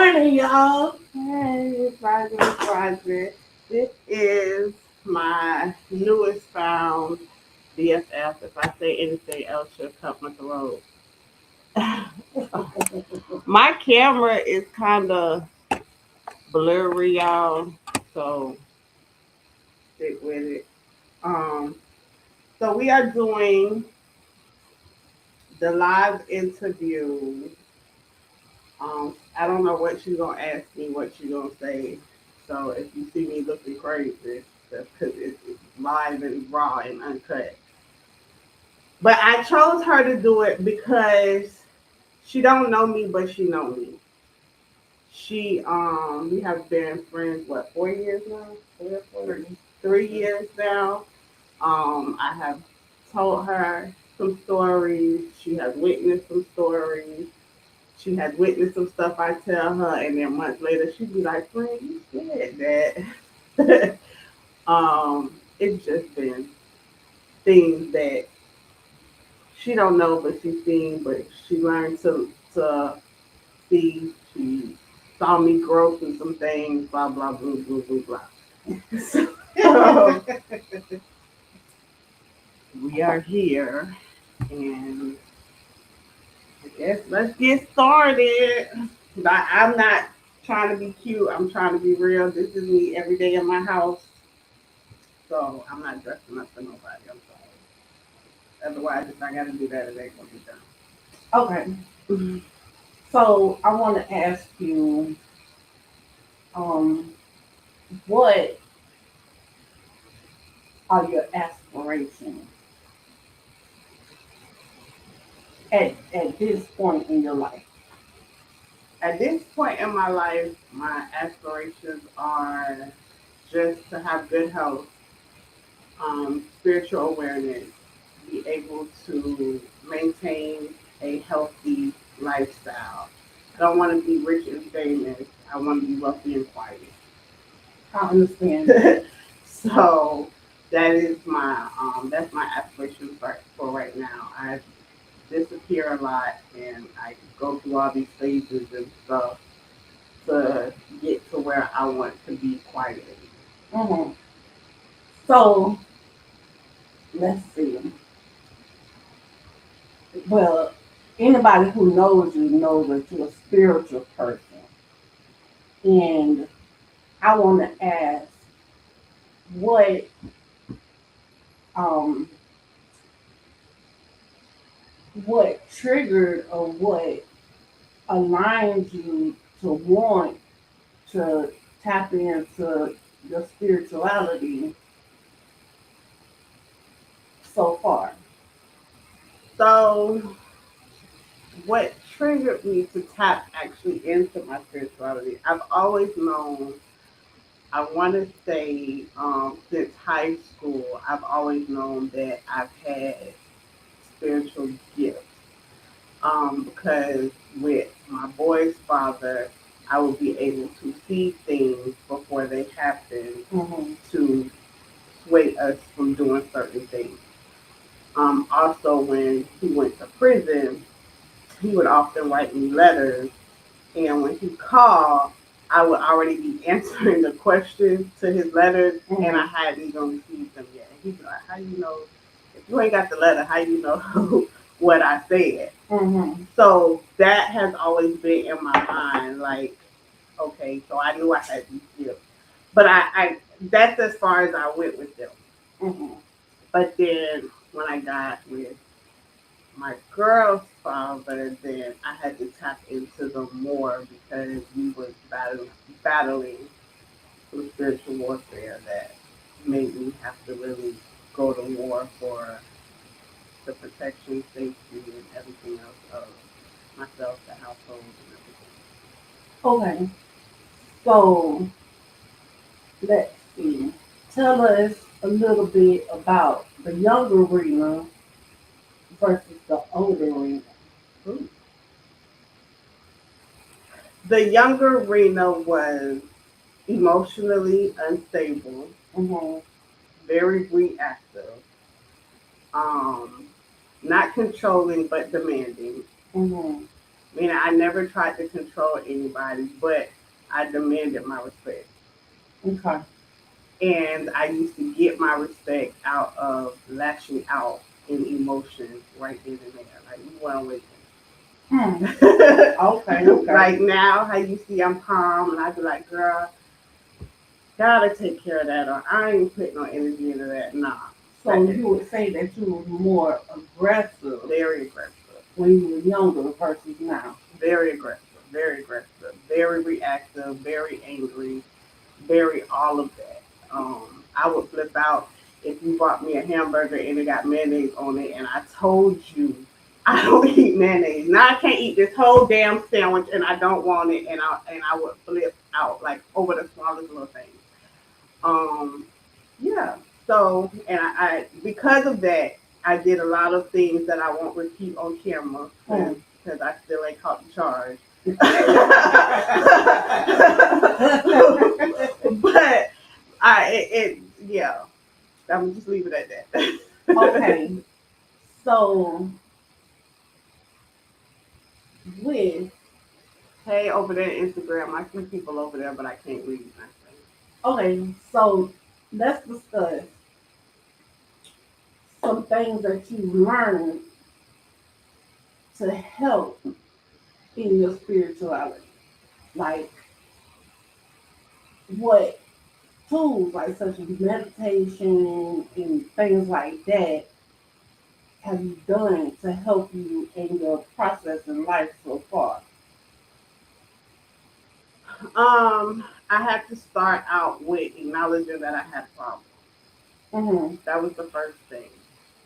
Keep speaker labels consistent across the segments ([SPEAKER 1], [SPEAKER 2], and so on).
[SPEAKER 1] morning, y'all.
[SPEAKER 2] Hey, it's Roger. This is my newest found BFF. If I say anything else, she'll cut my throat. My camera is kind of blurry, y'all, so stick with it. Um, so we are doing the live interview. I don't know what she's gonna ask me, what she's gonna say. So if you see me looking crazy, that's because it's live and raw and uncut. But I chose her to do it because she don't know me, but she know me. We have been friends what 4 years now, 3 years now. I have told her some stories. She has witnessed some stories. She has witnessed some stuff I tell her, and then months later she'd be like, "Friend, you said that." It's just been things that she don't know, but she's seen, but she learned to see. She saw me grow through some things. Blah blah blah blah blah blah. So we are here, and I guess let's get started. I'm not trying to be cute. I'm trying to be real. This is me every day in my house. So I'm not dressing up for nobody. I'm sorry. Otherwise, if I got to do that, it ain't gonna be done.
[SPEAKER 1] Okay, so I want to ask you, um, what are your aspirations at this point in your life?
[SPEAKER 2] At this point in my life, my aspirations are just to have good health, spiritual awareness, be able to maintain a healthy lifestyle. I don't want to be rich and famous. I want to be wealthy and quiet.
[SPEAKER 1] I understand.
[SPEAKER 2] So that is my that's my aspiration for right now. I disappear a lot and I go through all these phases and stuff to get to where I want to be quietly.
[SPEAKER 1] hmm So let's see. Well, anybody who knows you knows that you're a spiritual person, and I want to ask what um what triggered or what aligns you to want to tap into your spirituality so far.
[SPEAKER 2] So what triggered me to tap actually into my spirituality? I've always known I want to say since high school, I've always known that I've had spiritual gifts. Because with my boy's father, I will be able to see things before they happen
[SPEAKER 1] Mm-hmm.
[SPEAKER 2] to sway us from doing certain things. Also, when he went to prison, he would often write me letters, and when he called, I would already be answering the questions to his letters, and I hadn't even received them yet. He'd be like, "How you know? If you ain't got the letter, how you know what I said?"
[SPEAKER 1] Mm-hmm.
[SPEAKER 2] So that has always been in my mind, like, okay, so I knew I had these gifts, but I that's as far as I went with them.
[SPEAKER 1] Mm-hmm.
[SPEAKER 2] But then when I got with my girl's father, then I had to tap into them more because we were battling some spiritual warfare that made me have to really go to war for the protection, safety, and everything else of myself, the household, and
[SPEAKER 1] Okay, so let's see. Tell us a little bit about the younger Rena versus the older Rena.
[SPEAKER 2] everything. The younger Rena was emotionally unstable,
[SPEAKER 1] Mm-hmm.
[SPEAKER 2] very reactive, um, not controlling but demanding.
[SPEAKER 1] Mm-hmm.
[SPEAKER 2] I mean, I never tried to control anybody, but I demanded my respect.
[SPEAKER 1] Okay.
[SPEAKER 2] And I used to get my respect out of lashing out in emotions right then and there. Like, you weren't waiting.
[SPEAKER 1] Hmm. Okay, okay.
[SPEAKER 2] Right now, how you see I'm calm, and I be like, girl, gotta take care of that, or I ain't putting no energy into that. Nah.
[SPEAKER 1] So you would say that you were more aggressive
[SPEAKER 2] Very aggressive.
[SPEAKER 1] when you were younger versus now.
[SPEAKER 2] Very aggressive. Very aggressive. Very reactive. Very angry. Very all of that. I would flip out if you bought me a hamburger and it got mayonnaise on it, and I told you I don't eat mayonnaise. Now I can't eat this whole damn sandwich, and I don't want it, and I would flip out like over the smallest little thing. Um, yeah. So, and I because of that, I did a lot of things that I won't repeat on camera because I still ain't caught the charge. But yeah, I'm just leave it at that.
[SPEAKER 1] Okay. So with
[SPEAKER 2] Hey, over there Instagram, I see people over there, but I can't read nothing.
[SPEAKER 1] okay, so let's discuss some things that you learned to help in your spirituality. Like what tools, like such as meditation and things like that, have you done to help you in your process in life so far?
[SPEAKER 2] I had to start out with acknowledging that I had a problem.
[SPEAKER 1] Mm-hmm.
[SPEAKER 2] That was the first thing.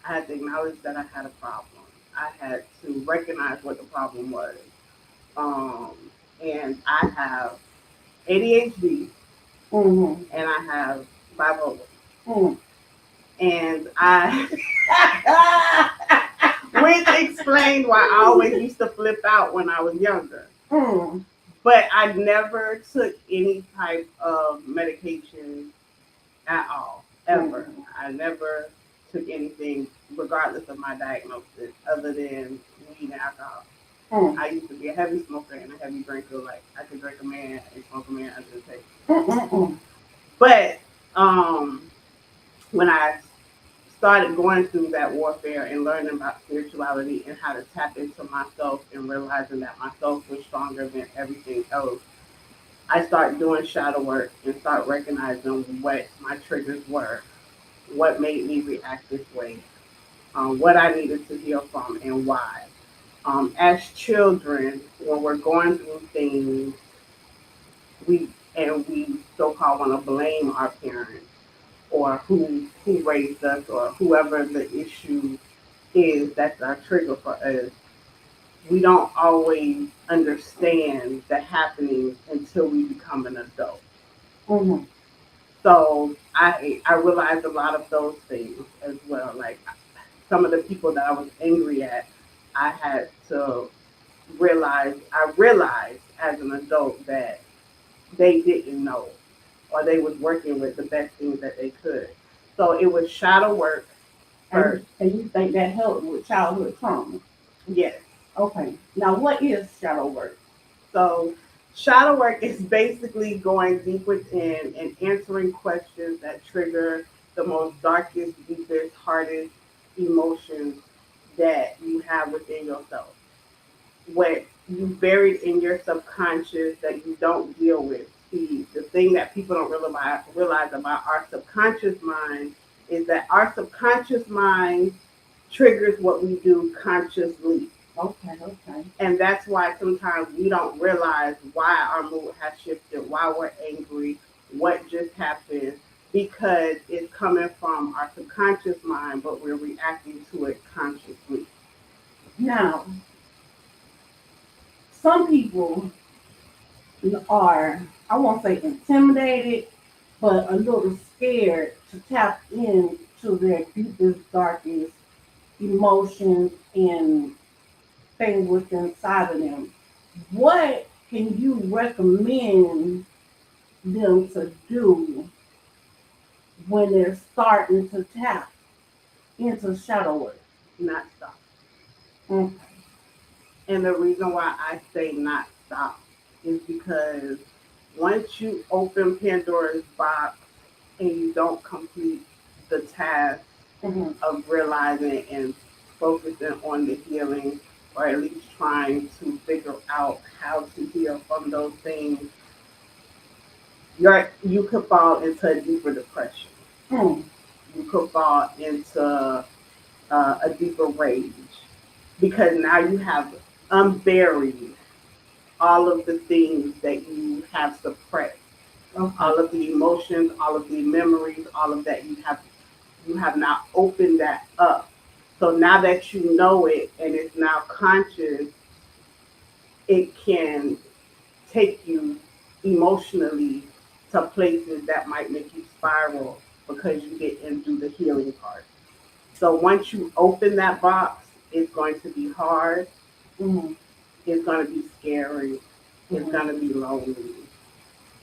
[SPEAKER 2] I had to acknowledge that I had a problem. I had to recognize what the problem was. Um, and I have ADHD
[SPEAKER 1] Mm-hmm.
[SPEAKER 2] and I have bipolar.
[SPEAKER 1] Mm.
[SPEAKER 2] And I, which explained why I always used to flip out when I was younger.
[SPEAKER 1] Mm.
[SPEAKER 2] But I never took any type of medication at all, ever. I never took anything, regardless of my diagnosis, other than weed and alcohol. I used to be a heavy smoker and a heavy drinker. Like, I could drink a man and smoke a man under the table. But when I started going through that warfare and learning about spirituality and how to tap into myself and realizing that myself was stronger than everything else, I started doing shadow work and start recognizing what my triggers were, what made me react this way, what I needed to heal from, and why. As children, when we're going through things, we so-called want to blame our parents or who raised us or whoever the issue is that's our trigger for us. We don't always understand the happenings until we become an adult.
[SPEAKER 1] Mm-hmm.
[SPEAKER 2] So I realized a lot of those things as well. Like some of the people that I was angry at, I had to realize. I realized as an adult that they didn't know, or they was working with the best things that they could. So it was shadow work first.
[SPEAKER 1] And you think that helped with childhood trauma?
[SPEAKER 2] Yes.
[SPEAKER 1] Okay. Now, what is shadow work?
[SPEAKER 2] So shadow work is basically going deep within and answering questions that trigger the most darkest, deepest, hardest emotions that you have within yourself. What you buried in your subconscious that you don't deal with. See, the thing that people don't realize about our subconscious mind is that our subconscious mind triggers what we do consciously.
[SPEAKER 1] Okay, okay.
[SPEAKER 2] And that's why sometimes we don't realize why our mood has shifted, why we're angry, what just happened, because it's coming from our subconscious mind, but we're reacting to it consciously.
[SPEAKER 1] Now, some people are, I won't say intimidated, but a little scared to tap into their deepest, darkest emotions and things within inside of them. What can you recommend them to do when they're starting to tap into shadow work?
[SPEAKER 2] Not stop.
[SPEAKER 1] Okay.
[SPEAKER 2] And the reason why I say not stop is because once you open Pandora's box and you don't complete the task
[SPEAKER 1] Mm-hmm.
[SPEAKER 2] of realizing and focusing on the healing, or at least trying to figure out how to heal from those things, you could fall into a deeper depression.
[SPEAKER 1] Mm.
[SPEAKER 2] You could fall into a deeper rage because now you have unburied all of the things that you have suppressed,
[SPEAKER 1] Okay.
[SPEAKER 2] all of the emotions, all of the memories, all of that you have now opened that up. So now that you know it and it's now conscious, it can take you emotionally to places that might make you spiral because you didn't do the healing part. So once you open that box, it's going to be hard,
[SPEAKER 1] Mm-hmm.
[SPEAKER 2] it's going to be scary, it's
[SPEAKER 1] Mm-hmm.
[SPEAKER 2] going to be lonely,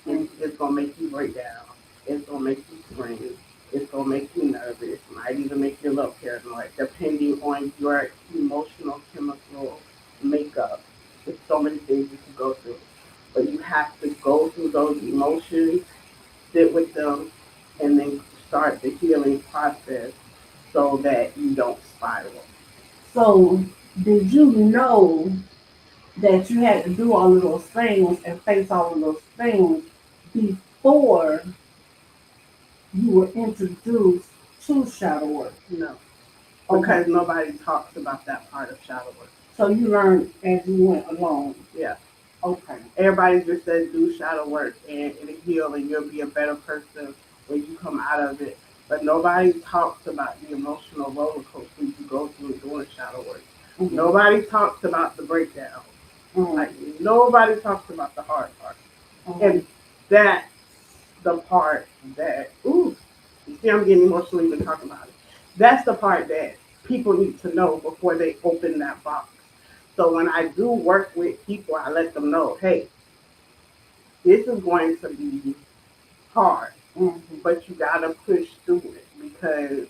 [SPEAKER 1] Mm-hmm.
[SPEAKER 2] it's going to make you break down, it's going to make you scream, it's going to make you nervous, might even make you a little paranoid, depending on your emotional chemical makeup. There's so many things you can go through. But you have to go through those emotions, sit with them, and then start the healing process so that you don't spiral.
[SPEAKER 1] So, did you know that you had to do all of those things and face all of those things before you were introduced to shadow work?
[SPEAKER 2] No,
[SPEAKER 1] Okay.
[SPEAKER 2] because nobody talks about that part of shadow work.
[SPEAKER 1] So you learned as you went along.
[SPEAKER 2] Yeah.
[SPEAKER 1] Okay.
[SPEAKER 2] Everybody just says do shadow work and it'll heal and you'll be a better person when you come out of it. But nobody talks about the emotional roller coaster you go through doing shadow work.
[SPEAKER 1] Mm-hmm.
[SPEAKER 2] Nobody talks about the breakdown.
[SPEAKER 1] Mm-hmm.
[SPEAKER 2] Like nobody talks about the hard part.
[SPEAKER 1] Mm-hmm.
[SPEAKER 2] And that's the part that ooh, you see I'm getting emotional even talking about it. That's the part that people need to know before they open that box. So when I do work with people, I let them know, hey, this is going to be hard,
[SPEAKER 1] Mm-hmm.
[SPEAKER 2] but you gotta push through it because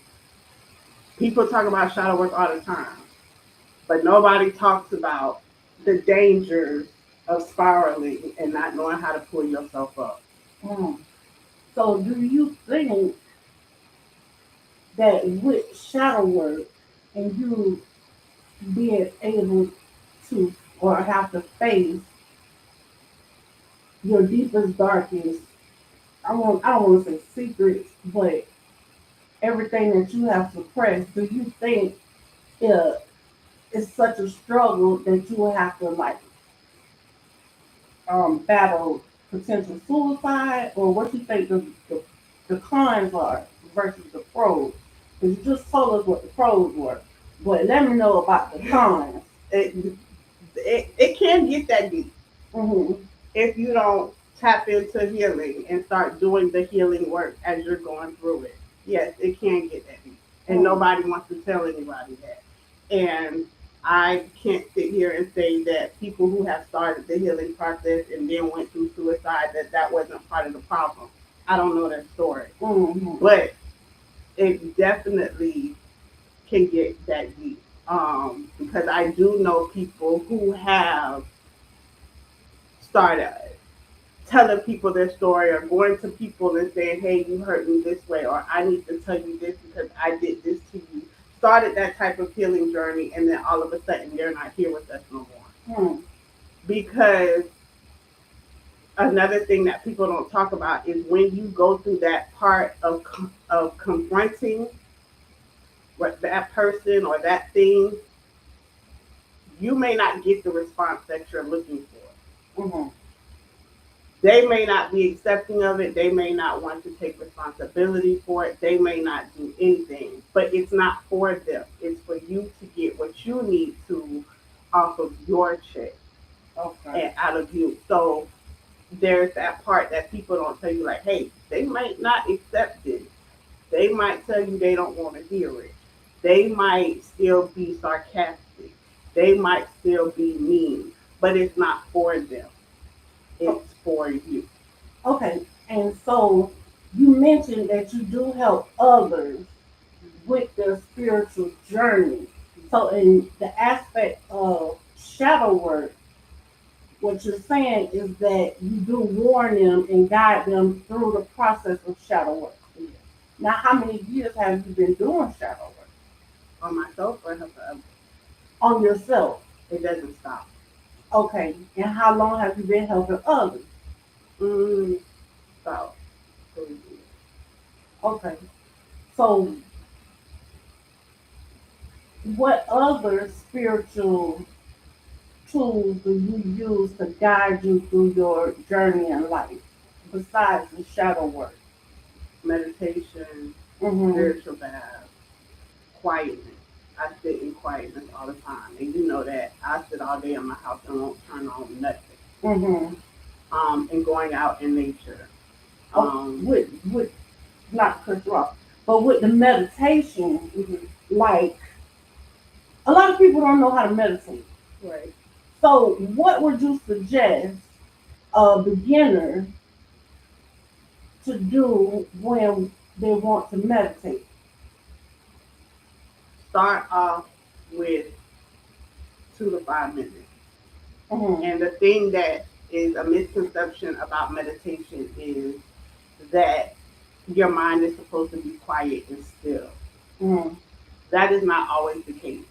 [SPEAKER 2] people talk about shadow work all the time, but nobody talks about the dangers of spiraling and not knowing how to pull yourself up.
[SPEAKER 1] Mm. So do you think that with shadow work and you being able to or have to face your deepest, darkest, I don't want to say secrets, but everything that you have suppressed, do you think uh, it's such a struggle that you will have to like battle potential suicide, or what you think the cons are versus the pros? Because you just told us what the pros were, but let me know about the cons.
[SPEAKER 2] It, it can get that deep
[SPEAKER 1] Mm-hmm.
[SPEAKER 2] if you don't tap into healing and start doing the healing work as you're going through it. Yes, it can get that deep. And
[SPEAKER 1] Mm-hmm.
[SPEAKER 2] nobody wants to tell anybody that. And I can't sit here and say that people who have started the healing process and then went through suicide, that that wasn't part of the problem. I don't know that story.
[SPEAKER 1] Mm-hmm.
[SPEAKER 2] But it definitely can get that deep. Because I do know people who have started telling people their story or going to people and saying, hey, you hurt me this way, or I need to tell you this because I did this to you. Started that type of healing journey, and then all of a sudden they're not here with us no more.
[SPEAKER 1] Mm-hmm.
[SPEAKER 2] Because another thing that people don't talk about is when you go through that part of confronting what that person or that thing, you may not get the response that you're looking for.
[SPEAKER 1] Mm-hmm.
[SPEAKER 2] They may not be accepting of it. They may not want to take responsibility for it. They may not do anything, but it's not for them. It's for you to get what you need to off of your check
[SPEAKER 1] Okay.
[SPEAKER 2] and out of you. So there's that part that people don't tell you, like, hey, they might not accept it. They might tell you they don't want to hear it. They might still be sarcastic. They might still be mean, but it's not for them.
[SPEAKER 1] Oh,
[SPEAKER 2] It's for you.
[SPEAKER 1] okay. And so you mentioned that you do help others with their spiritual journey. So in the aspect of shadow work, what you're saying is that you do warn them and guide them through the process of shadow work.
[SPEAKER 2] Yeah.
[SPEAKER 1] Now, how many years have you been doing shadow work
[SPEAKER 2] On myself or her forever.
[SPEAKER 1] on yourself?
[SPEAKER 2] It doesn't stop.
[SPEAKER 1] Okay, and how long have you been helping others?
[SPEAKER 2] Mm, about 3 years.
[SPEAKER 1] Okay, so what other spiritual tools do you use to guide you through your journey in life besides the shadow work?
[SPEAKER 2] Meditation,
[SPEAKER 1] Mm-hmm.
[SPEAKER 2] spiritual bath, quietness. I sit in quietness all the time. And you know that I sit all day in my house and won't turn on nothing.
[SPEAKER 1] Mm-hmm.
[SPEAKER 2] And going out in nature.
[SPEAKER 1] Oh,
[SPEAKER 2] Um,
[SPEAKER 1] with not cut you off, but with the meditation,
[SPEAKER 2] mhm,
[SPEAKER 1] like a lot of people don't know how to meditate.
[SPEAKER 2] right.
[SPEAKER 1] So, what would you suggest a beginner to do when they want to meditate?
[SPEAKER 2] Start off with 2 to 5 minutes.
[SPEAKER 1] Mm-hmm.
[SPEAKER 2] And the thing that is a misconception about meditation is that your mind is supposed to be quiet and still.
[SPEAKER 1] Mm-hmm.
[SPEAKER 2] That is not always the case.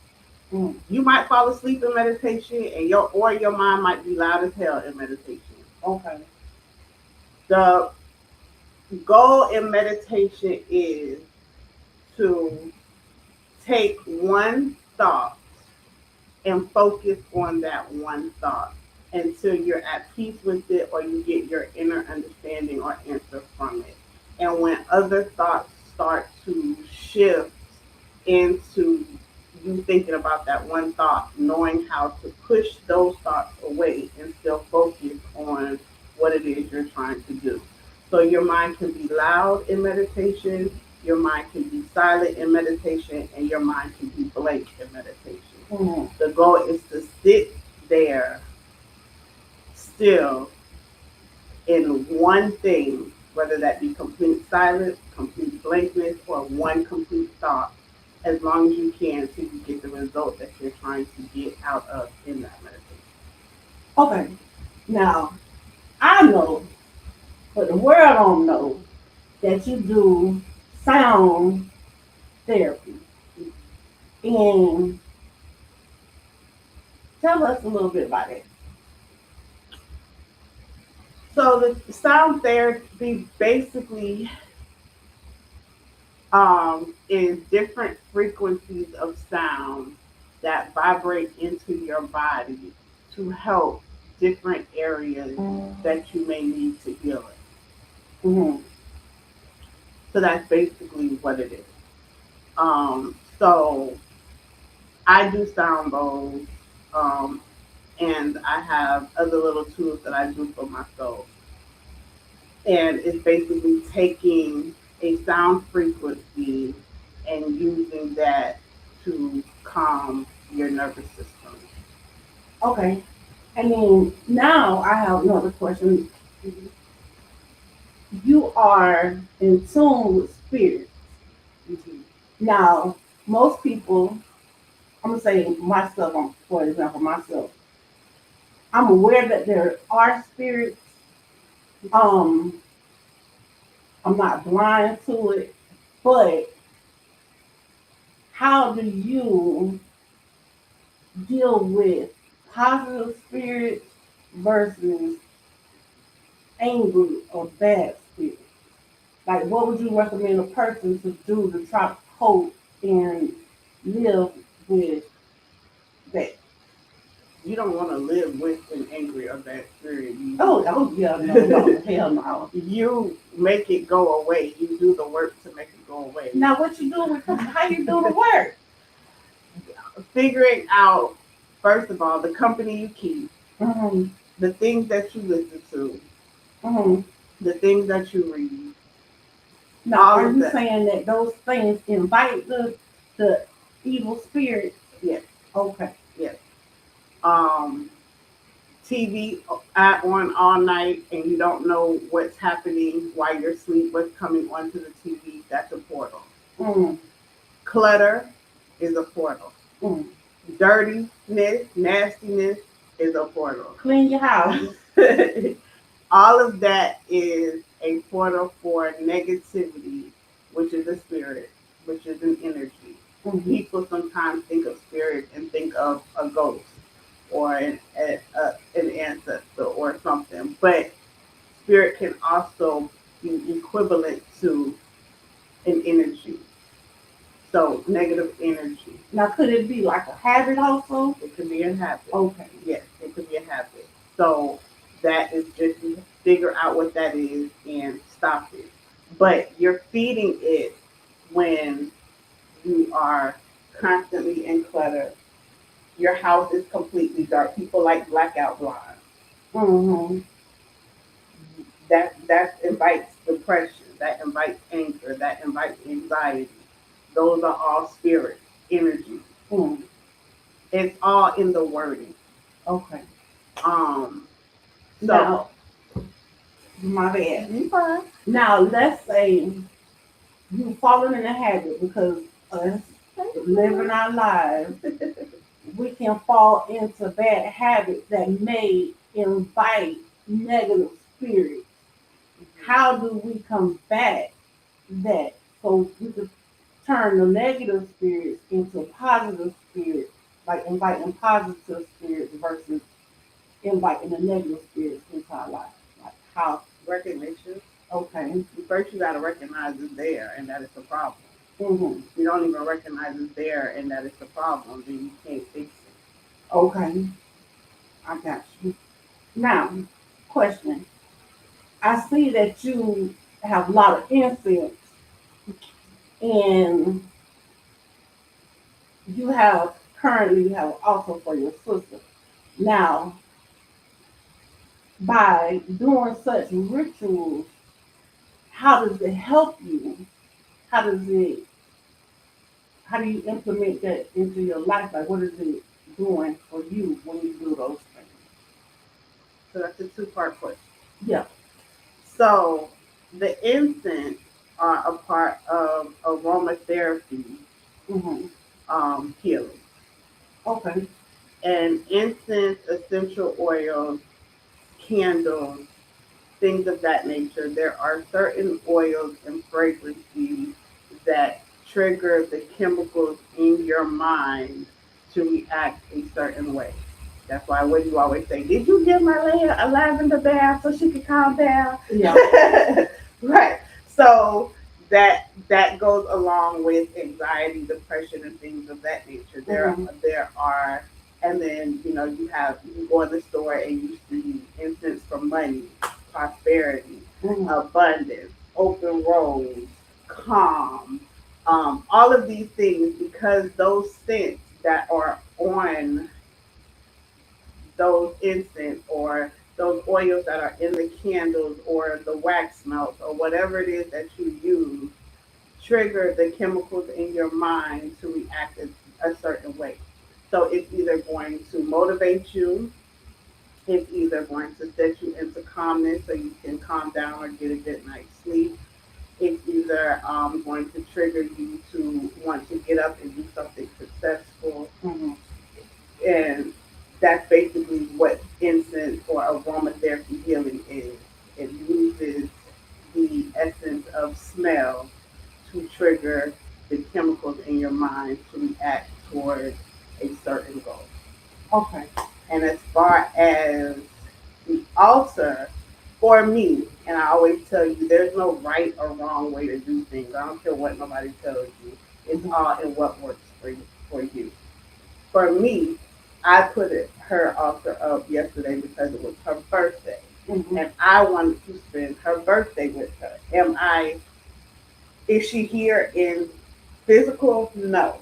[SPEAKER 1] Mm-hmm.
[SPEAKER 2] You might fall asleep in meditation and your mind might be loud as hell in meditation.
[SPEAKER 1] Okay.
[SPEAKER 2] The goal in meditation is to take one thought and focus on that one thought until you're at peace with it or you get your inner understanding or answer from it. And when other thoughts start to shift into you thinking about that one thought, knowing how to push those thoughts away and still focus on what it is you're trying to do. So your mind can be loud in meditation, your mind can be silent in meditation, and your mind can be blank in meditation.
[SPEAKER 1] Mm-hmm.
[SPEAKER 2] The goal is to sit there still in one thing, whether that be complete silence, complete blankness, or one complete thought, as long as you can till you get the result that you're trying to get out of in that meditation.
[SPEAKER 1] Okay. Now, I know, but the world don't know that you do sound therapy. And tell us a little bit about it.
[SPEAKER 2] So the sound therapy basically is different frequencies of sound that vibrate into your body to help different areas that you may need to heal in.
[SPEAKER 1] Mm-hmm.
[SPEAKER 2] So that's basically what it is. So I do sound bowls, um, and I have other little tools that I do for myself. And it's basically taking a sound frequency and using that to calm your nervous system.
[SPEAKER 1] Okay. I mean, now I have another question. You are in tune with spirit.
[SPEAKER 2] Mm-hmm.
[SPEAKER 1] Now, most people, I'm gonna say myself, for example, myself, I'm aware that there are spirits. Um, I'm not blind to it, but how do you deal with positive spirits versus angry or bad spirits? Like, what would you recommend a person to do to try to cope and live with that?
[SPEAKER 2] You don't want to live with an angry or bad spirit.
[SPEAKER 1] Oh, yeah, no, no, hell no.
[SPEAKER 2] You make it go away. You do the work to make it go away.
[SPEAKER 1] Now, what you do with how you do the work?
[SPEAKER 2] Figuring out, first of all, the company you keep,
[SPEAKER 1] Mm-hmm,
[SPEAKER 2] the things that you listen to,
[SPEAKER 1] mm-hmm.
[SPEAKER 2] the things that you read,
[SPEAKER 1] Now,
[SPEAKER 2] all
[SPEAKER 1] are
[SPEAKER 2] of
[SPEAKER 1] you
[SPEAKER 2] that.
[SPEAKER 1] saying that those things invite the evil spirits?
[SPEAKER 2] Yes,
[SPEAKER 1] Okay.
[SPEAKER 2] yes. Um, TV on all night and you don't know what's happening while you're asleep, what's coming onto the TV, that's a portal.
[SPEAKER 1] Mm,
[SPEAKER 2] Clutter is a portal.
[SPEAKER 1] mm.
[SPEAKER 2] dirtiness, nastiness is a portal.
[SPEAKER 1] Clean your house.
[SPEAKER 2] All of that is a portal for negativity, which is a spirit, which is an energy.
[SPEAKER 1] Mm-hmm.
[SPEAKER 2] People sometimes think of spirit and think of a ghost or an ancestor or something, but spirit can also be equivalent to an energy. So negative energy.
[SPEAKER 1] Now, could it be like a habit also?
[SPEAKER 2] It could be a habit.
[SPEAKER 1] Okay.
[SPEAKER 2] Yes, it could be a habit. So that is just you figure out what that is and stop it. But you're feeding it when you are constantly in clutter. Your house is completely dark. People like blackout blinds.
[SPEAKER 1] Mm-hmm.
[SPEAKER 2] That invites depression. That invites anger. That invites anxiety. Those are all spirit energy.
[SPEAKER 1] Mm.
[SPEAKER 2] It's all in the wording.
[SPEAKER 1] Okay.
[SPEAKER 2] Um. So.
[SPEAKER 1] Now, my bad.
[SPEAKER 2] You fine.
[SPEAKER 1] Now, let's say you've fallen in a habit because us living our lives, we can fall into bad habits that may invite negative spirits. How do we combat that so we can turn the negative spirits into positive spirits, like inviting positive spirits versus inviting the negative spirits into our life? Like how?
[SPEAKER 2] Recognition.
[SPEAKER 1] Okay.
[SPEAKER 2] First, you got to recognize it's there and that it's a problem.
[SPEAKER 1] Mm-hmm.
[SPEAKER 2] If you don't even recognize it's there and that it's a problem, then you can't fix it.
[SPEAKER 1] Okay. I got you. Now, question. I see that you have a lot of incense and you have currently you have also for your sister. Now, by doing such rituals, how does it help you? How does it how do you implement that into your life? Like what is it doing for you when you do those things?
[SPEAKER 2] So that's a two-part question.
[SPEAKER 1] Yeah.
[SPEAKER 2] So the incense are a part of aromatherapy
[SPEAKER 1] Mm-hmm.
[SPEAKER 2] healing.
[SPEAKER 1] Okay.
[SPEAKER 2] And incense, essential oils, candles, things of that nature. There are certain oils and fragrances that trigger the chemicals in your mind to react a certain way. That's why what you always say, did you give my Leia a lavender bath so she could calm down?
[SPEAKER 1] Yeah.
[SPEAKER 2] Right. So that goes along with anxiety, depression, and things of that nature.
[SPEAKER 1] Mm-hmm.
[SPEAKER 2] There are, and then you go in the store and you see incense for money, prosperity,
[SPEAKER 1] Mm-hmm.
[SPEAKER 2] abundance, open roads, calm, all of these things because those scents that are on those incense or those oils that are in the candles or the wax melts or whatever it is that you use trigger the chemicals in your mind to react a certain way. So it's either going to motivate you, it's either going to set you into calmness so you can calm down or get a good night's sleep. It's either going to trigger you to want to get up and do something successful.
[SPEAKER 1] Mm-hmm.
[SPEAKER 2] And that's basically what incense or aromatherapy healing is. It uses the essence of smell to trigger the chemicals in your mind to react toward a certain goal.
[SPEAKER 1] Okay.
[SPEAKER 2] And as far as the altar, for me, and I always tell you, there's no right or wrong way to do things. I don't care what nobody tells you. It's all in what works for you. For me, I put her altar up yesterday because it was her birthday.
[SPEAKER 1] Mm-hmm.
[SPEAKER 2] And I wanted to spend her birthday with her. Is she here in physical? No.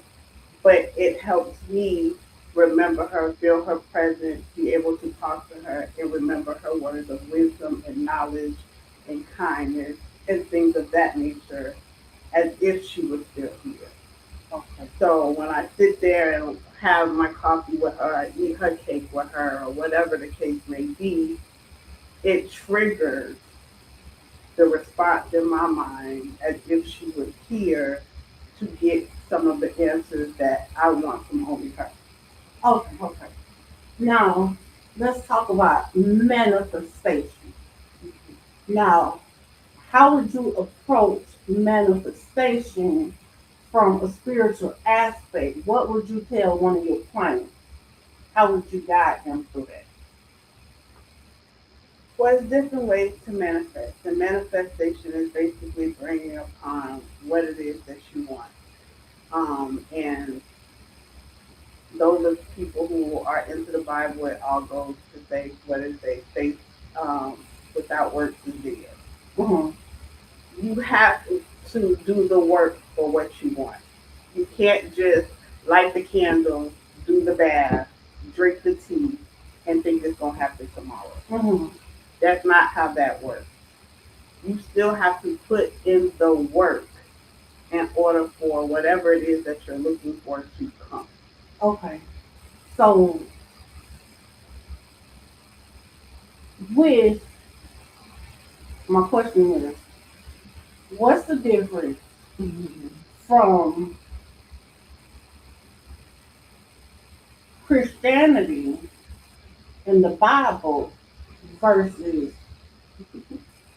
[SPEAKER 2] But it helps me remember her, feel her presence, be able to talk to her and remember her words of wisdom and knowledge and kindness and things of that nature as if she was still here.
[SPEAKER 1] Okay.
[SPEAKER 2] So when I sit there and have my coffee with her, eat her cake with her, or whatever the case may be, it triggers the response in my mind as if she was here to get some of the answers that I want from only her.
[SPEAKER 1] Okay, okay. Now, let's talk about manifestation. Now, how would you approach manifestation from a spiritual aspect? What would you tell one of your clients? How would you guide them through that?
[SPEAKER 2] Well, there's different ways to manifest. The manifestation is basically bringing upon what it is that you want. And those are people who are into the Bible. It all goes to say, what is they faith without works is dead.
[SPEAKER 1] Mm-hmm.
[SPEAKER 2] You have to do the work for what you want. You can't just light the candle, do the bath, drink the tea, and think it's gonna happen tomorrow.
[SPEAKER 1] Mm-hmm.
[SPEAKER 2] That's not how that works. You still have to put in the work in order for whatever it is that you're looking for to come.
[SPEAKER 1] Okay. So, with my question is, what's the difference from Christianity and the Bible versus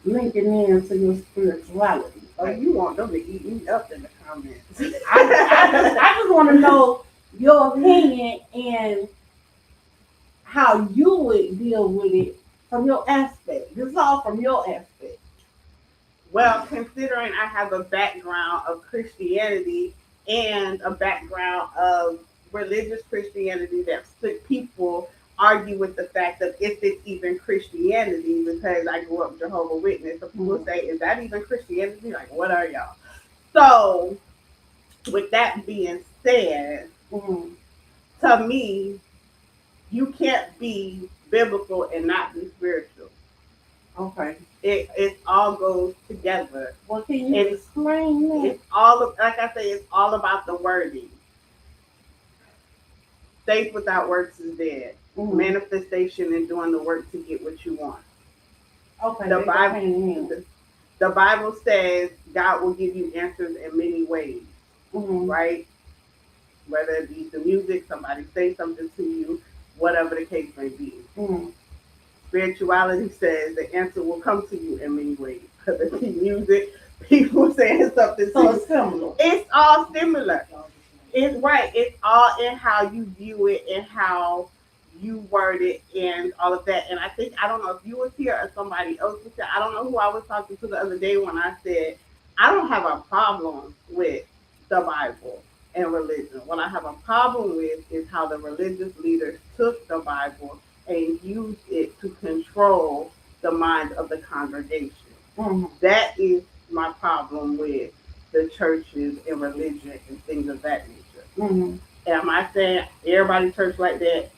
[SPEAKER 1] linking into your spirituality?
[SPEAKER 2] Oh, you want them to eat me up in the comments.
[SPEAKER 1] I just want to know your opinion and how you would deal with it from your aspect. This is all from your aspect.
[SPEAKER 2] Well, considering I have a background of Christianity and a background of religious Christianity, that people argue with the fact of if it's even Christianity, because I grew up Jehovah Witness. So people say, is that even Christianity? Like, what are y'all? So, with that being said,
[SPEAKER 1] Mm-hmm.
[SPEAKER 2] to me, you can't be biblical and not be spiritual.
[SPEAKER 1] Okay.
[SPEAKER 2] It all goes together.
[SPEAKER 1] Well, can you explain that?
[SPEAKER 2] It's all of, like I say, it's all about the wording. Faith without works is dead.
[SPEAKER 1] Mm-hmm.
[SPEAKER 2] Manifestation and doing the work to get what you want.
[SPEAKER 1] Okay.
[SPEAKER 2] The Bible, the Bible says God will give you answers in many ways,
[SPEAKER 1] mm-hmm.
[SPEAKER 2] right? Whether it be the music, somebody say something to you, whatever the case may be.
[SPEAKER 1] Mm-hmm.
[SPEAKER 2] Spirituality says the answer will come to you in many ways. Whether it be music, people saying something to you.
[SPEAKER 1] It's similar.
[SPEAKER 2] It's all similar. It's right. It's all in how you view it and how you word it and all of that. And I think, I don't know if you was here or somebody else was here. I don't know who I was talking to the other day when I said I don't have a problem with the Bible and religion. What I have a problem with is how the religious leaders took the Bible and used it to control the mind of the congregation.
[SPEAKER 1] Mm-hmm.
[SPEAKER 2] That is my problem with the churches and religion and things of that nature.
[SPEAKER 1] Mm-hmm.
[SPEAKER 2] Am I saying everybody church like that?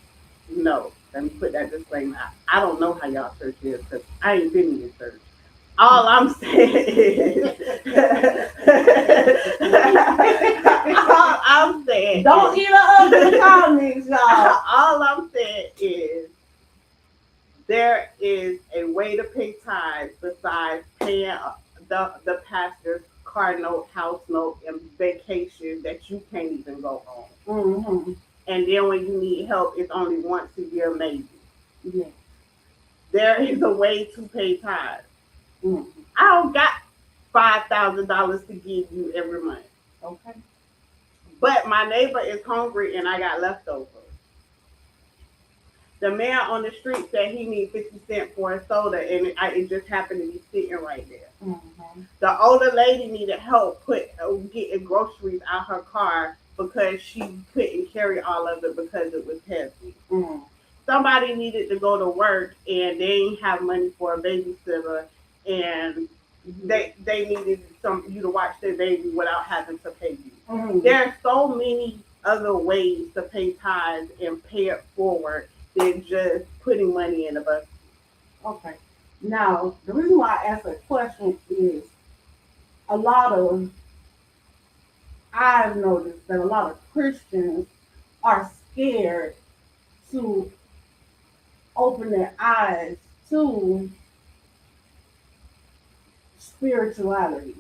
[SPEAKER 2] No. Let me put that disclaimer out. I don't know how y'all church is because I ain't been in your church. All I'm saying is, all I'm saying,
[SPEAKER 1] don't eat up in the comments, y'all.
[SPEAKER 2] All I'm saying is, there is a way to pay tithes besides paying the pastor's car note, house note, and vacation that you can't even go on.
[SPEAKER 1] Mm-hmm.
[SPEAKER 2] And then when you need help, it's only once a year, maybe.
[SPEAKER 1] Yeah.
[SPEAKER 2] There is a way to pay tithes.
[SPEAKER 1] Mm-hmm.
[SPEAKER 2] I don't got $5,000 to give you every month.
[SPEAKER 1] Okay.
[SPEAKER 2] But my neighbor is hungry and I got leftovers. The man on the street said he needs 50 cents for a soda, and it just happened to be sitting right there.
[SPEAKER 1] Mm-hmm.
[SPEAKER 2] The older lady needed help getting groceries out her car because she couldn't carry all of it because it was heavy.
[SPEAKER 1] Mm-hmm.
[SPEAKER 2] Somebody needed to go to work and they didn't have money for a babysitter, and they needed you to watch their baby without having to pay you.
[SPEAKER 1] Mm-hmm.
[SPEAKER 2] There are so many other ways to pay tithes and pay it forward than just putting money in a bucket.
[SPEAKER 1] Okay. Now, the reason why I asked that question is a lot of, I've noticed that a lot of Christians are scared to open their eyes to spirituality.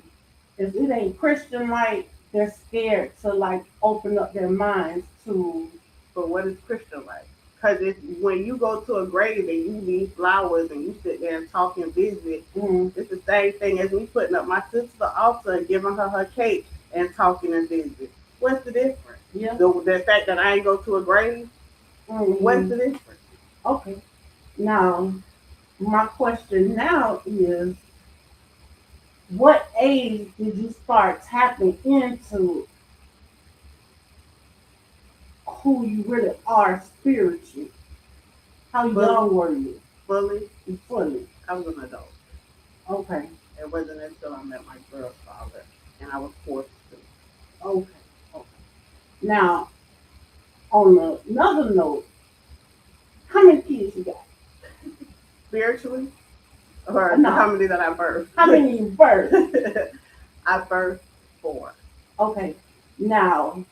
[SPEAKER 1] If it ain't Christian like, they're scared to like open up their minds to
[SPEAKER 2] but what is Christian life? Because when you go to a grave and you leave flowers and you sit there and talk and visit, it's the same thing as me putting up my sister's altar and giving her cake and talking and visit. What's the difference?
[SPEAKER 1] Yeah.
[SPEAKER 2] The fact that I ain't go to a grave, what's the difference?
[SPEAKER 1] Okay. Now, my question now is, what age did you start tapping into who you really are spiritually? How young were you?
[SPEAKER 2] Fully,
[SPEAKER 1] Fully.
[SPEAKER 2] I was an adult.
[SPEAKER 1] Okay.
[SPEAKER 2] It wasn't until I met my girl's father and I was forced to.
[SPEAKER 1] Okay. Okay. Now, on another note, how many kids you got?
[SPEAKER 2] Spiritually, or how
[SPEAKER 1] No.
[SPEAKER 2] many that I birthed?
[SPEAKER 1] How many you birthed?
[SPEAKER 2] I birthed 4.
[SPEAKER 1] Okay. Now,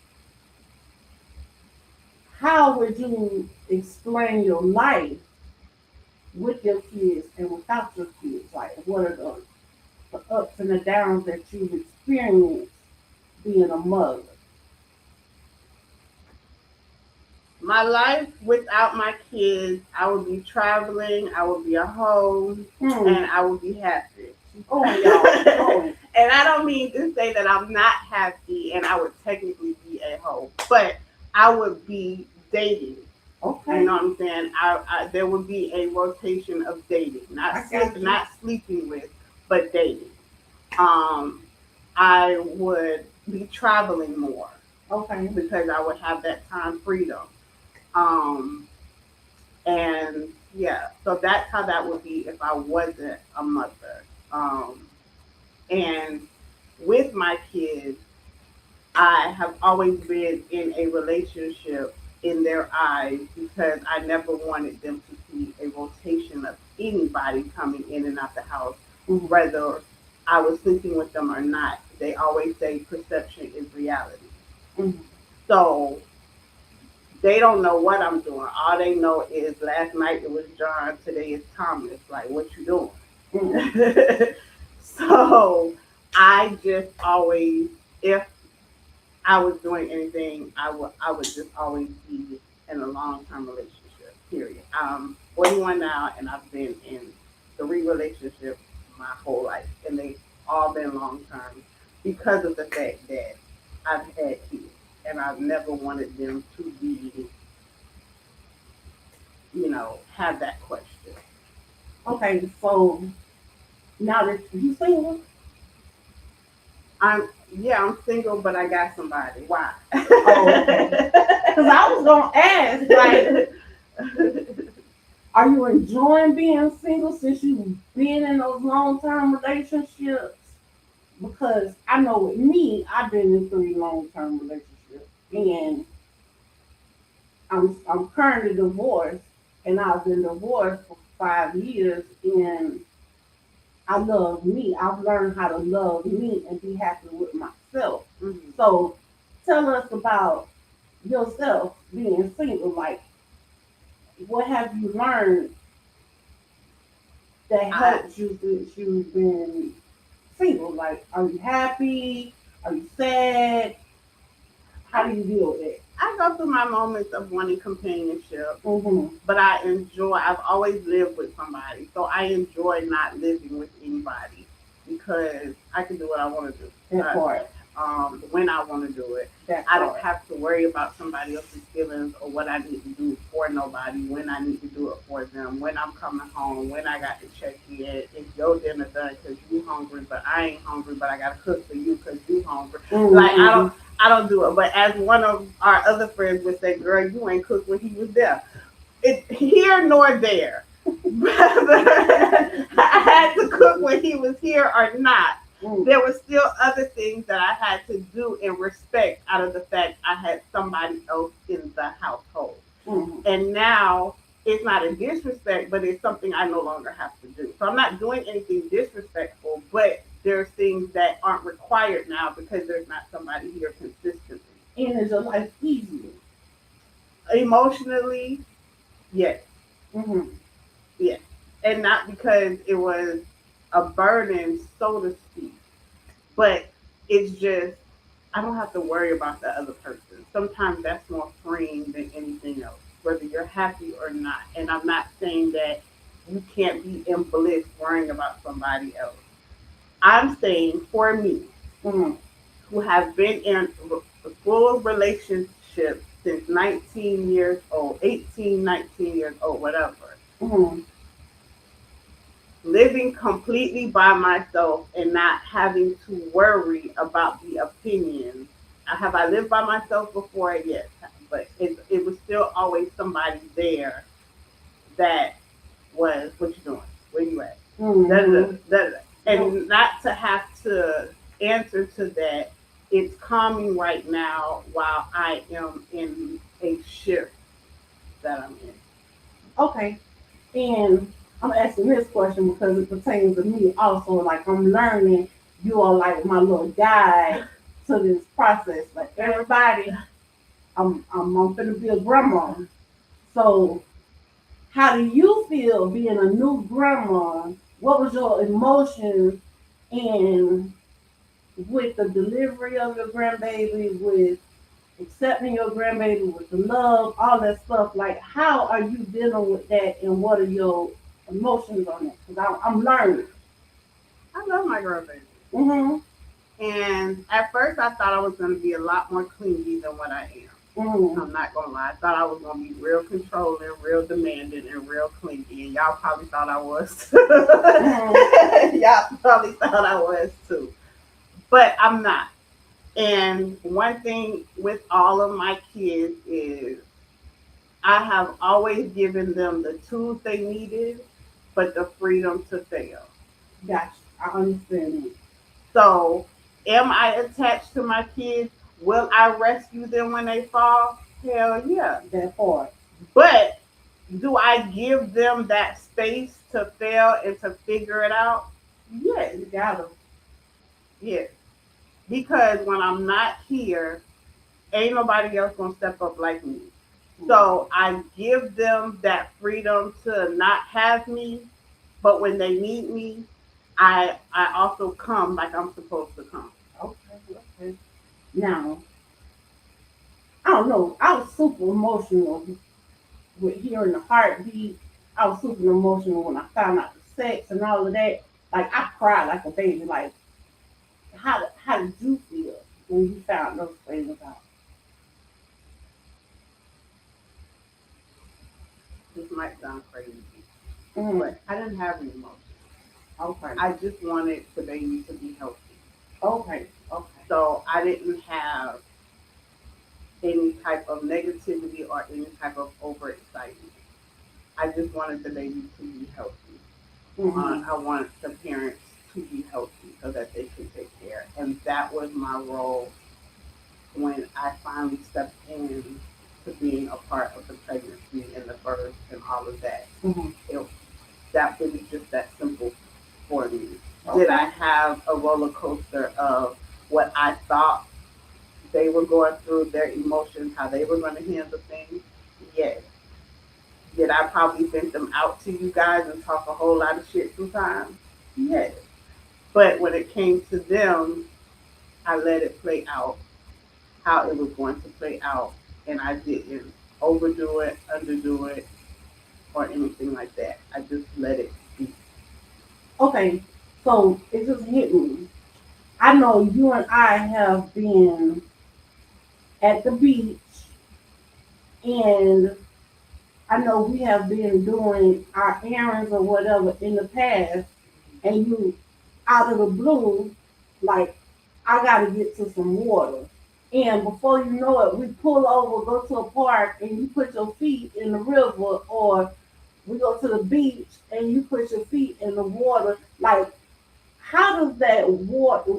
[SPEAKER 1] how would you explain your life with your kids and without your kids? Like, what are the ups and the downs that you've experienced being a mother?
[SPEAKER 2] My life without my kids, I would be traveling, I would be at home, and I would be happy.
[SPEAKER 1] Oh, y'all.
[SPEAKER 2] And I don't mean to say that I'm not happy and I would technically be at home, but I would be dating.
[SPEAKER 1] Okay.
[SPEAKER 2] You know what I'm saying? There would be a rotation of dating, not sleeping with, but dating. I would be traveling more.
[SPEAKER 1] Okay.
[SPEAKER 2] Because I would have that time freedom. Um, and yeah, so that's how that would be if I wasn't a mother. And with my kids, I have always been in a relationship in their eyes because I never wanted them to see a rotation of anybody coming in and out the house, whether I was sleeping with them or not. They always say perception is reality. So they don't know what I'm doing. All they know is last night it was John, today is Thomas. Like, what you doing? So I just always, if I was doing anything, I would just always be in a long term relationship. Period. I'm 41 now, and I've been in 3 relationships my whole life, and they've all been long term because of the fact that I've had kids, and I've never wanted them to be, have that question.
[SPEAKER 1] Okay, so now that you single,
[SPEAKER 2] I'm single, but I got somebody. Why?
[SPEAKER 1] Oh, okay. Because I was gonna ask, like, are you enjoying being single since you've been in those long term relationships? Because I know with me, I've been in 3 long term relationships, and I'm currently divorced, and I've been divorced for 5 years, and I love me. I've learned how to love me and be happy with myself. So tell us about yourself being single. Like, what have you learned that helps you since you've been single? Like, are you happy? Are you sad? How do you deal with it?
[SPEAKER 2] I go through my moments of wanting companionship, but I've always lived with somebody, so I enjoy not living with anybody because I can do what I want to do. When I want to do it. I don't have to worry about somebody else's feelings or what I need to do for nobody, when I need to do it for them, when I'm coming home, when I got to check in, if your dinner done because you hungry, but I ain't hungry, but I got to cook for you because you hungry. Like, I don't do it. But as one of our other friends would say, girl, you ain't cooked when he was there. It's here nor there. Whether I had to cook when he was here or not, there were still other things that I had to do in respect out of the fact I had somebody else in the household. And now it's not a disrespect, but it's something I no longer have to do. So I'm not doing anything disrespectful, but there's things that aren't required now because there's not somebody here consistently.
[SPEAKER 1] And is your life easier?
[SPEAKER 2] Emotionally, yes. Yes. And not because it was a burden, so to speak, but it's just I don't have to worry about the other person. Sometimes that's more freeing than anything else, whether you're happy or not. And I'm not saying that you can't be in bliss worrying about somebody else. I'm saying for me,
[SPEAKER 1] Mm-hmm.
[SPEAKER 2] who have been in a full relationship since 19 years old, 18, 19 years old, whatever,
[SPEAKER 1] Mm-hmm.
[SPEAKER 2] living completely by myself and not having to worry about the opinions. Have I lived by myself before? Yes, but it was still always somebody there that was, what you doing? Where you at?
[SPEAKER 1] Mm-hmm. Yep.
[SPEAKER 2] And not to have to answer to that. It's calming right now while I am in a shift that I'm in.
[SPEAKER 1] Okay. And I'm asking this question because it pertains to me also. Like I'm learning, you are like my little guide to this process. Like everybody, I'm gonna be a grandma. So how do you feel being a new grandma? What was your emotions in with the delivery of your grandbaby, with accepting your grandbaby, with the love, all that stuff? Like, how are you dealing with that, and what are your emotions on it? Because I'm learning.
[SPEAKER 2] I love my grandbaby.
[SPEAKER 1] Mhm.
[SPEAKER 2] And at first, I thought I was going to be a lot more clingy than what I am.
[SPEAKER 1] Mhm.
[SPEAKER 2] I'm not gonna lie. I thought I was gonna be real controlling, real demanding, and real clingy, and y'all probably thought I was.
[SPEAKER 1] Mhm.
[SPEAKER 2] Y'all probably thought I was too, but I'm not. And one thing with all of my kids is I have always given them the tools they needed, but the freedom to fail.
[SPEAKER 1] Gotcha. I understand that.
[SPEAKER 2] So, am I attached to my kids? Will I rescue them when they fall? Hell yeah.
[SPEAKER 1] That part.
[SPEAKER 2] But do I give them that space to fail and to figure it out? Yes,
[SPEAKER 1] You gotta.
[SPEAKER 2] yes. Because when I'm not here, ain't nobody else gonna step up like me.
[SPEAKER 1] Mhm.
[SPEAKER 2] So I give them that freedom to not have me, but when they need me, I also come like I'm supposed to come.
[SPEAKER 1] Okay. Okay. Now, I don't know. I was super emotional with hearing the heartbeat. I was super emotional when I found out the sex and all of that. Like I cried like a baby. Like how did you feel when you found those things out?
[SPEAKER 2] This might sound crazy,
[SPEAKER 1] Mm,
[SPEAKER 2] but I didn't have any emotions.
[SPEAKER 1] okay,
[SPEAKER 2] I just wanted the baby to be healthy.
[SPEAKER 1] okay, okay,
[SPEAKER 2] So I didn't have any type of negativity or any type of overexcitement. I just wanted the baby to be healthy.
[SPEAKER 1] mm-hmm.
[SPEAKER 2] I wanted the parents to be healthy so that they could take care. And that was my role when I finally stepped in to being a part of the pregnancy and the birth and all of that.
[SPEAKER 1] Mm-hmm.
[SPEAKER 2] It, that was just that simple for me. Did I
[SPEAKER 1] Okay,
[SPEAKER 2] have a roller coaster of what I thought they were going through, their emotions, how they were going to handle things? Yes. Did I probably vent them out to you guys and talk a whole lot of shit sometimes? Yes. But when it came to them, I let it play out how it was going to play out, and I didn't overdo it, underdo it, or anything like that. I just let it be.
[SPEAKER 1] okay. So it just hit me. I know you and I have been at the beach, and I know we have been doing our errands or whatever in the past, and you out of the blue, like, I gotta get to some water. And before you know it, we pull over, go to a park, and you put your feet in the river, or we go to the beach and you put your feet in the water. Like, how does that water?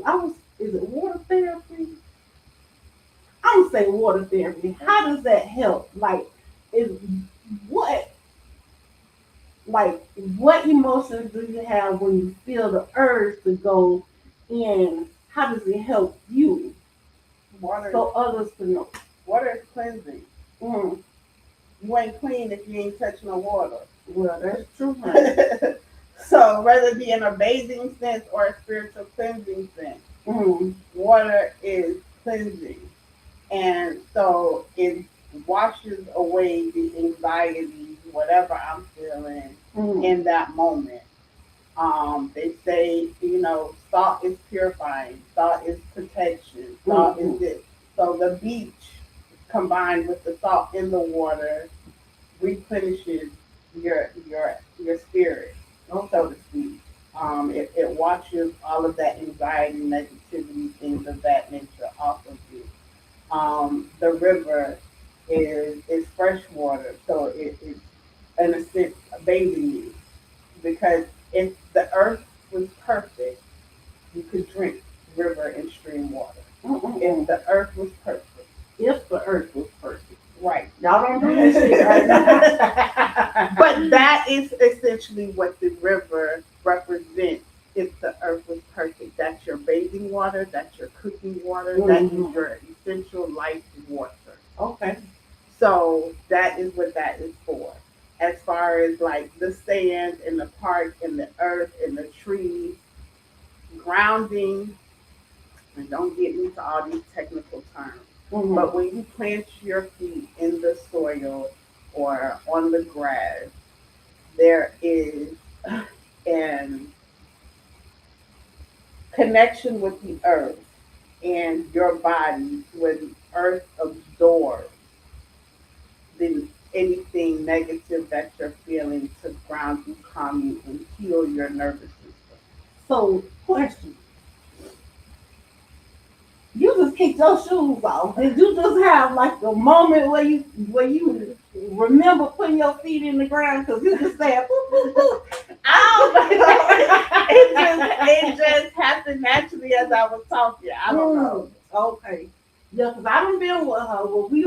[SPEAKER 1] Is it water therapy? I'm gonna say water therapy. How does that help? Is what like what emotions do you have when you feel the urge to go, and how does it help you
[SPEAKER 2] Water,
[SPEAKER 1] so others can know?
[SPEAKER 2] water is cleansing.
[SPEAKER 1] Mm,
[SPEAKER 2] You ain't clean if you ain't touch no water.
[SPEAKER 1] well, that's true, honey.
[SPEAKER 2] So whether it be in a bathing sense or a spiritual cleansing sense,
[SPEAKER 1] Mm,
[SPEAKER 2] water is cleansing. And so it washes away the anxiety, whatever I'm feeling
[SPEAKER 1] Mm.
[SPEAKER 2] in that moment. They say, salt is purifying, salt is protection, salt is
[SPEAKER 1] Mm-hmm.
[SPEAKER 2] this. So the beach combined with the salt in the water replenishes your spirit,
[SPEAKER 1] Okay.
[SPEAKER 2] so to speak. It washes all of that anxiety, negativity, things of that nature off of you. The river is fresh water, so it's in a sense bathing you because if the earth was perfect, you could drink river and stream water. If
[SPEAKER 1] Mm-mm-mm.
[SPEAKER 2] the earth was perfect,
[SPEAKER 1] If the earth was perfect.
[SPEAKER 2] right.
[SPEAKER 1] Y'all don't do this shit right now.
[SPEAKER 2] But that is essentially what the river represents. If the earth was perfect, that's your bathing water, that's your cooking water, that is
[SPEAKER 1] Mm-hmm.
[SPEAKER 2] your essential life water.
[SPEAKER 1] Okay.
[SPEAKER 2] So that is what that is for. As far as like the sand and the park and the earth and the trees, grounding, and don't get into all these technical terms.
[SPEAKER 1] Mm-hmm.
[SPEAKER 2] But when you plant your feet in the soil or on the grass, there is an connection with the earth and your body when earth absorbs anything negative that you're feeling to ground you, calm you, and heal your nervous system.
[SPEAKER 1] So, question. You just kicked your shoes off. Did you just have like a moment where you remember putting your feet in the ground because you just said boop boop boop?
[SPEAKER 2] Oh, it just happened naturally as I was talking. I don't know.
[SPEAKER 1] Okay. Yeah, because I done been with her where we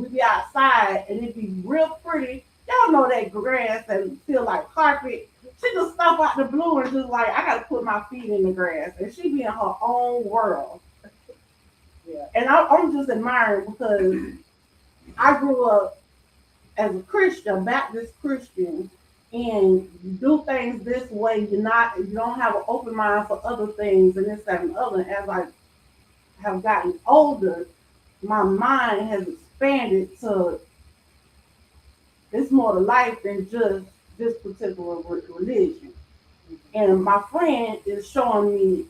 [SPEAKER 1] be outside and it be real pretty. Y'all know that grass and feel like carpet. She just stop out the blue and just like, I gotta put my feet in the grass. And she be in her own world.
[SPEAKER 2] Yeah.
[SPEAKER 1] And I'm just admiring because I grew up as a Christian, Baptist Christian, and you do things this way. You don't have an open mind for other things and this, that, and the other. As I have gotten older, my mind has expanded to it's more to life than just this particular religion. And my friend is showing me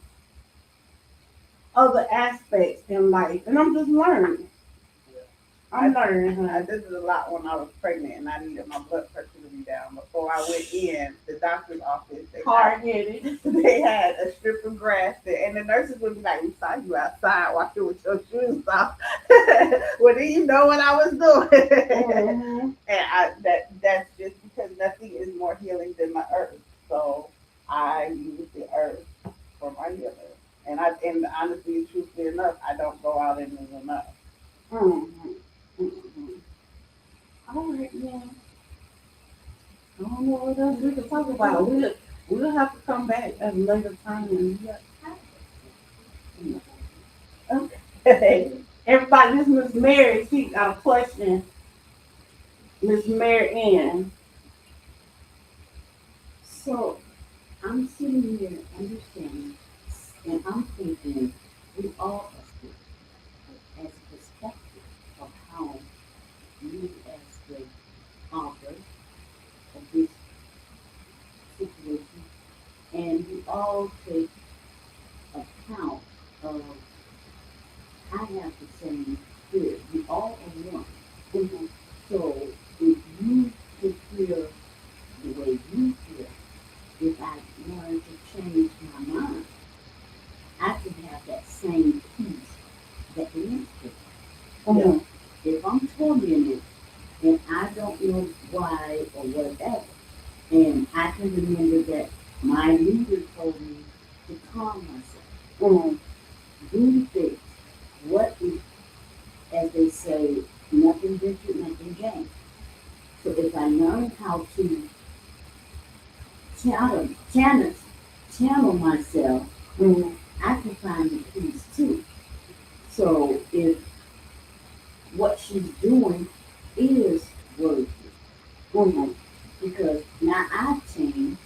[SPEAKER 1] other aspects in life, and I'm just learning. I'm learning,
[SPEAKER 2] I
[SPEAKER 1] honey.
[SPEAKER 2] did it a lot when I was pregnant and I needed my blood pressure to be down. Before I went in the doctor's office,
[SPEAKER 1] Hard headed.
[SPEAKER 2] they had a strip of grass there, and the nurses would be like, "We saw you outside walking with your shoes off." Well, do you know what I was doing?
[SPEAKER 1] Mm-hmm.
[SPEAKER 2] And that's just because nothing is more healing than the earth. So I use the earth for my healing. And honestly, truthfully enough, I don't go out and move enough.
[SPEAKER 1] Mm-hmm. Mm-hmm. All right, yeah. I don't know what else we can talk about. We'll have to come back at a later time. And, yeah.
[SPEAKER 2] Okay.
[SPEAKER 1] Everybody, this Miss Mary, she got a question. Miss Mary Ann.
[SPEAKER 3] So I'm sitting here understanding, and I'm thinking we all are speaking as a perspective of how you, as the author of this situation, and we all take account of, I have the same spirit. We all are one.
[SPEAKER 1] Mm-hmm.
[SPEAKER 3] So if you could feel the way you feel, if I learn to change my mind, I can have that same peace that the next person.
[SPEAKER 1] Mm-hmm.
[SPEAKER 3] If I'm tormented and I don't know why or whatever, and I can remember that my leader told me to calm myself,
[SPEAKER 1] Mm-hmm.
[SPEAKER 3] do this. What is, as they say, nothing ventured, nothing gained. So if I learn how to channel, channel, channel myself,
[SPEAKER 1] Mm-hmm.
[SPEAKER 3] I can find the peace too. So if what she's doing is worthy,
[SPEAKER 1] Mm-hmm.
[SPEAKER 3] because now I've changed,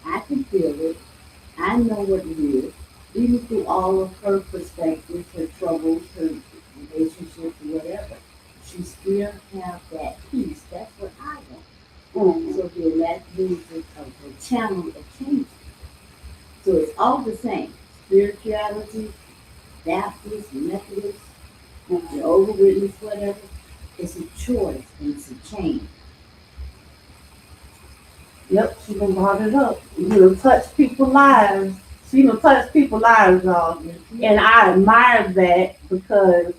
[SPEAKER 3] I can feel it, I know what it is, even through all of her perspectives, her troubles, her relationships, whatever, she still have that peace. That's what I want.
[SPEAKER 1] Mm.
[SPEAKER 3] So then that leads to a channel of change. So it's all the same. Spirituality, Baptist, Methodist, Jehovah's Witness, whatever. It's a choice and it's a change.
[SPEAKER 1] Yep, she done brought it up. You know, touch people's lives. She done touch people's lives, y'all. And I admire that because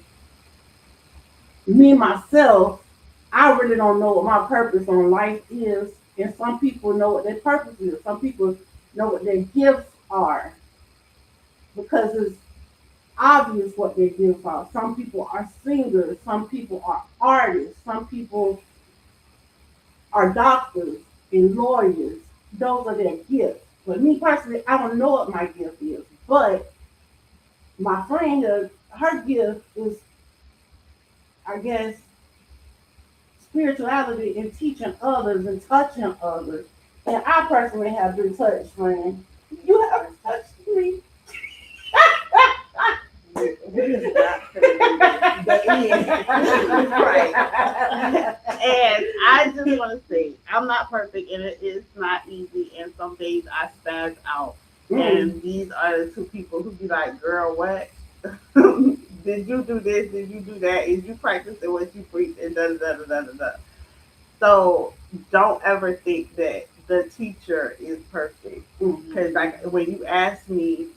[SPEAKER 1] me myself, I really don't know what my purpose on life is. And some people know what their purpose is. Some people know what their gifts are because it's obvious what their gifts are. Some people are singers. Some people are artists. Some people are doctors and lawyers. Those are their gifts. But me personally, I don't know what my gift is. But my friend, her gift is, I guess, spirituality and teaching others and touching others. And I personally have been touched, friend. You have touched me.
[SPEAKER 2] We just got to the end. Right. And I just want to say, I'm not perfect, and it is not easy. And some days I spaz out. And these are the two people who be like, "Girl, what? Did you do this? Did you do that? Is you practicing what you preach?" And da da da da da da. So don't ever think that the teacher is perfect, because like when you ask me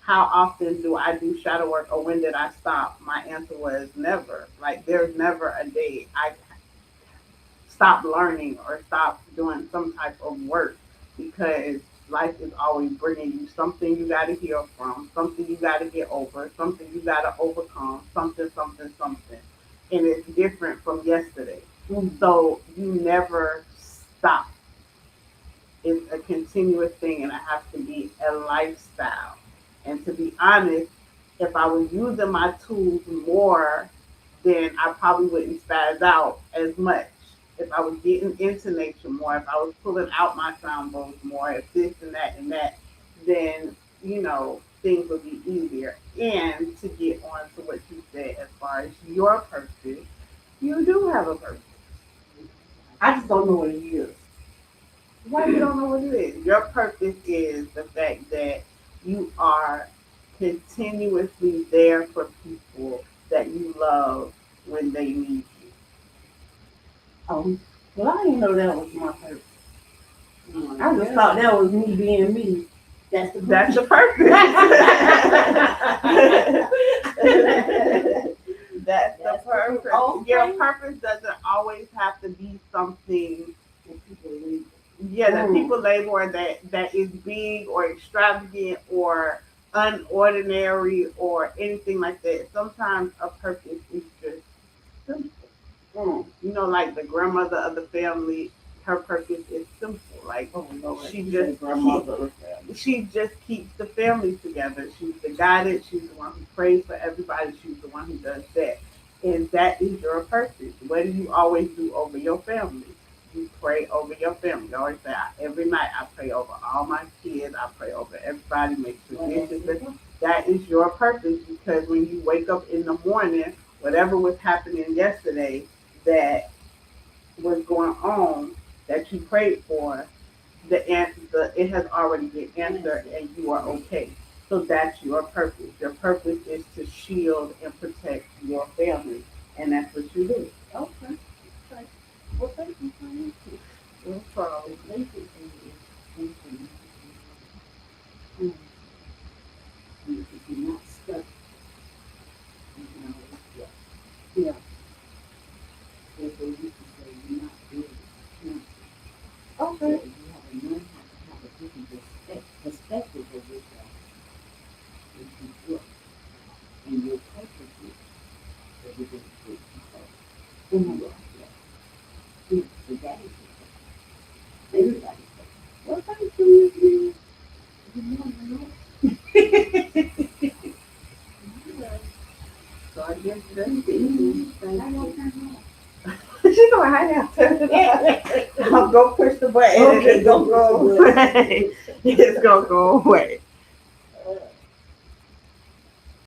[SPEAKER 2] how often do I do shadow work or when did I stop, my answer was never. Like there's never a day I stop learning or stop doing some type of work, because life is always bringing you something you got to heal from, something you got to get over, something you got to overcome, something, something, something. And it's different from yesterday. So you never stop. It's a continuous thing, and it has to be a lifestyle. And to be honest, if I was using my tools more, then I probably wouldn't spaz out as much. If I was getting into nature more, if I was pulling out my sound bowls more, if this and that, then things would be easier. And to get on to what you said as far as your purpose, you do have a purpose.
[SPEAKER 1] I just don't know what it is.
[SPEAKER 2] Why you don't know what it is? Your purpose is the fact that you are continuously there for people that you love when they need you.
[SPEAKER 1] Well, I didn't know that was my purpose. I just thought that was me being me.
[SPEAKER 2] That's the purpose. That's the purpose.
[SPEAKER 1] Okay.
[SPEAKER 2] Your purpose doesn't always have to be something that people label or that is big or extravagant or unordinary or anything like that. Sometimes a purpose is just simple. Like the grandmother of the family, her purpose is simple. Like she just keeps the family together. She's the guidance. She's the one who prays for everybody. She's the one who does that, and that is your purpose. What do you always do over your family? You pray over your family. You always say, every night I pray over all my kids. I pray over everybody. Make sure this is that is your purpose, because when you wake up in the morning, whatever was happening yesterday that was going on that you prayed for, it has already been answered and you are okay. So that's your purpose. Your purpose is to shield and protect your family, and that's what you do.
[SPEAKER 3] Okay. Well, thank you for answering.
[SPEAKER 2] No problem.
[SPEAKER 3] Thank you for answering. If you're not stuck, you can always get.
[SPEAKER 1] Yeah.
[SPEAKER 3] As they used to say, you're not good at cancer.
[SPEAKER 1] Okay.
[SPEAKER 3] You have to learn how to have a different perspective of yourself as you grow. And your purpose is everything that you are. Yeah. So that is your purpose. Everybody's purpose. Well, thank you. So I guess that's it. Thank you.
[SPEAKER 2] She's gonna hang out. I'll go push the button and
[SPEAKER 3] Okay,
[SPEAKER 2] it's gonna go away. It's gonna go away.